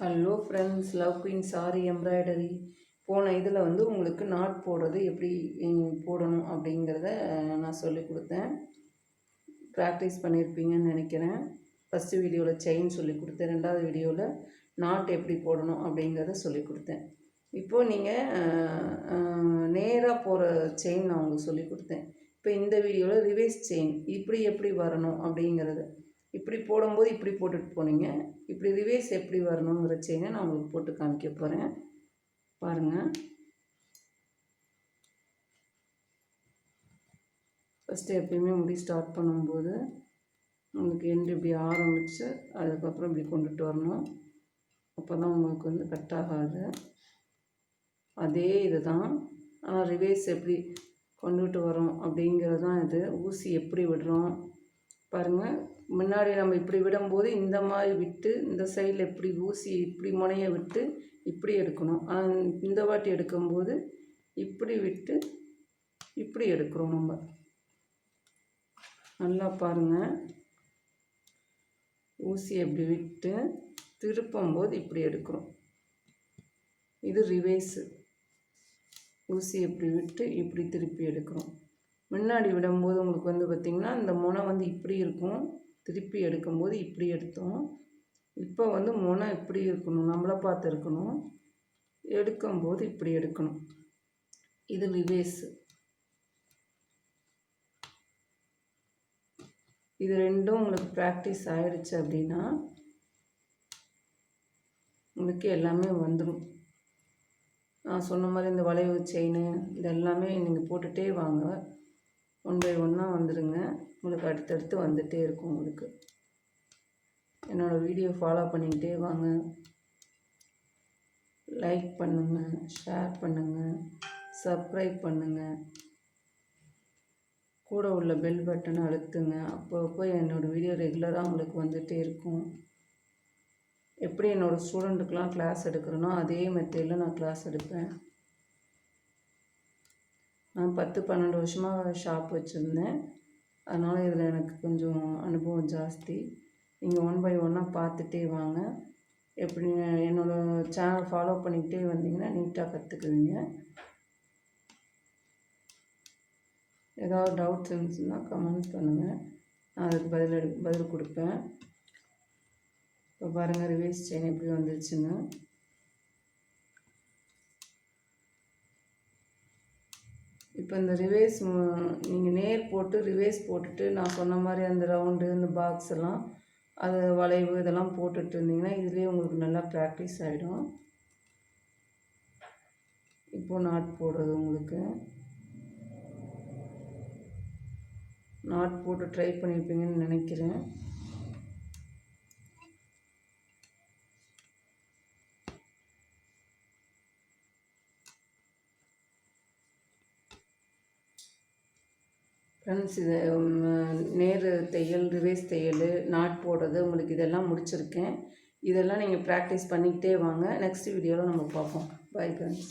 Hello friends, love queens ஆரி embroidery போன இதில் உங்களுக்கு நாட் போடுறது எப்படி போடணும் அப்படிங்கிறத நான் சொல்லி கொடுத்தேன். ப்ராக்டிஸ் பண்ணியிருப்பீங்கன்னு நினைக்கிறேன். ஃபஸ்ட்டு வீடியோவில் செயின் சொல்லி கொடுத்தேன், ரெண்டாவது வீடியோவில் நாட் எப்படி போடணும் அப்படிங்கிறத சொல்லி கொடுத்தேன். இப்போது நீங்கள் நேராக போகிற செயின் நான் உங்களுக்கு சொல்லி கொடுத்தேன். இப்போ இந்த வீடியோவில் ரிவர்ஸ் செயின் இப்படி எப்படி வரணும் அப்படிங்கிறது, இப்படி போடும்போது இப்படி போட்டுட்டு போனீங்க, இப்படி ரிவர்ஸ் எப்படி வரணுங்கிற செயினை நான் உங்களுக்கு போட்டு காமிக்க போகிறேன். பாருங்கள். ஃபஸ்ட்டு எப்பயுமே முடி ஸ்டார்ட் பண்ணும்போது உங்களுக்கு எண்டு இப்படி ஆரம்பித்து அதுக்கப்புறம் இப்படி கொண்டுட்டு வரணும். அப்போ தான் உங்களுக்கு கட் ஆகாது. அதே இது தான், ஆனால் ரிவர்ஸ் எப்படி கொண்டுட்டு வரோம் அப்படிங்கிறது தான் இது. ஊசி எப்படி விடுறோம் பாருங்கள். முன்னாடி நம்ம இப்படி விடும்போது இந்த மாதிரி விட்டு இந்த சைடில் இப்படி ஊசி இப்படி முனைய விட்டு இப்படி எடுக்கணும். ஆனால் இந்த வாட்டி எடுக்கும்போது இப்படி விட்டு இப்படி எடுக்கிறோம். நம்ம நல்லா பாருங்கள். ஊசி எப்படி விட்டு திருப்பும்போது இப்படி எடுக்கிறோம். இது ரிவர்ஸு. ஊசி இப்படி விட்டு இப்படி திருப்பி எடுக்கிறோம். முன்னாடி விடும்போது உங்களுக்கு பார்த்திங்கன்னா இந்த முனை இப்படி இருக்கும், திருப்பி எடுக்கும்போது இப்படி எடுத்தோம். இப்போ முனை இப்படி இருக்கணும், நம்மளை பார்த்து இருக்கணும், எடுக்கும்போது இப்படி எடுக்கணும். இது ரிவர்ஸு. இது ரெண்டும் உங்களுக்கு ப்ராக்டிஸ் ஆகிடுச்சு அப்படின்னா உங்களுக்கு எல்லாமே வந்துடும். நான் சொன்ன மாதிரி இந்த வளைவு செயின் இதெல்லாமே நீங்கள் போட்டுகிட்டே வாங்க. ஒன் பை ஒன்னாக வந்துடுங்க. உங்களுக்கு அடுத்தடுத்து வந்துகிட்டே இருக்கும். உங்களுக்கு என்னோடய வீடியோ ஃபாலோ பண்ணிக்கிட்டே வாங்க. லைக் பண்ணுங்கள், ஷேர் பண்ணுங்கள், சப்ஸ்கிரைப் பண்ணுங்கள், கூட உள்ள பெல் பட்டனை அழுத்துங்க. அப்பப்போ என்னோடய வீடியோ ரெகுலராக உங்களுக்கு வந்துகிட்டே இருக்கும். எப்படி என்னோடய ஸ்டூடெண்ட்டுக்கெலாம் கிளாஸ் எடுக்கிறேனோ அதே மெத்தடில் நான் கிளாஸ் எடுப்பேன். நான் 10-12 வருஷமாக ஷாப் வச்சுருந்தேன். அதனால் இதில் எனக்கு கொஞ்சம் அனுபவம் ஜாஸ்தி. நீங்கள் ஒன் பை ஒன்னாக பார்த்துட்டே வாங்க. எப்படி என்னோடய சேனல் ஃபாலோ பண்ணிக்கிட்டே வந்தீங்கன்னா நீட்டாக கற்றுக்குவீங்க. ஏதாவது டவுட்ஸ் இருந்துச்சுன்னா கமெண்ட் பண்ணுங்கள், நான் அதுக்கு பதில் கொடுப்பேன். இப்போ பாருங்கள், ரிவர்ஸ் செயின் எப்படி வந்துருச்சுன்னு. இப்போ இந்த ரிவர்ஸ் நீங்கள் நேர் போட்டு ரிவர்ஸ் போட்டுட்டு நான் சொன்ன மாதிரி அந்த ரவுண்டு இந்த பாக்ஸ் எல்லாம் அது வளைவு இதெல்லாம் போட்டுட்டு இருந்தீங்கன்னா இதுலேயே உங்களுக்கு நல்லா ப்ராக்டிஸ் ஆகிடும். இப்போது நாட் போடுறது உங்களுக்கு நாட் போட்டு ட்ரை பண்ணியிருப்பீங்கன்னு நினைக்கிறேன். ஃப்ரெண்ட்ஸ், இது நேர் தையல், ரிவர்ஸ் தையல், நாட் போடுறது உங்களுக்கு இதெல்லாம் முடிச்சிருக்கேன். இதெல்லாம் நீங்கள் ப்ராக்டிஸ் பண்ணிக்கிட்டே வாங்க. நெக்ஸ்ட் வீடியோவில் நம்ம பார்ப்போம். Bye friends.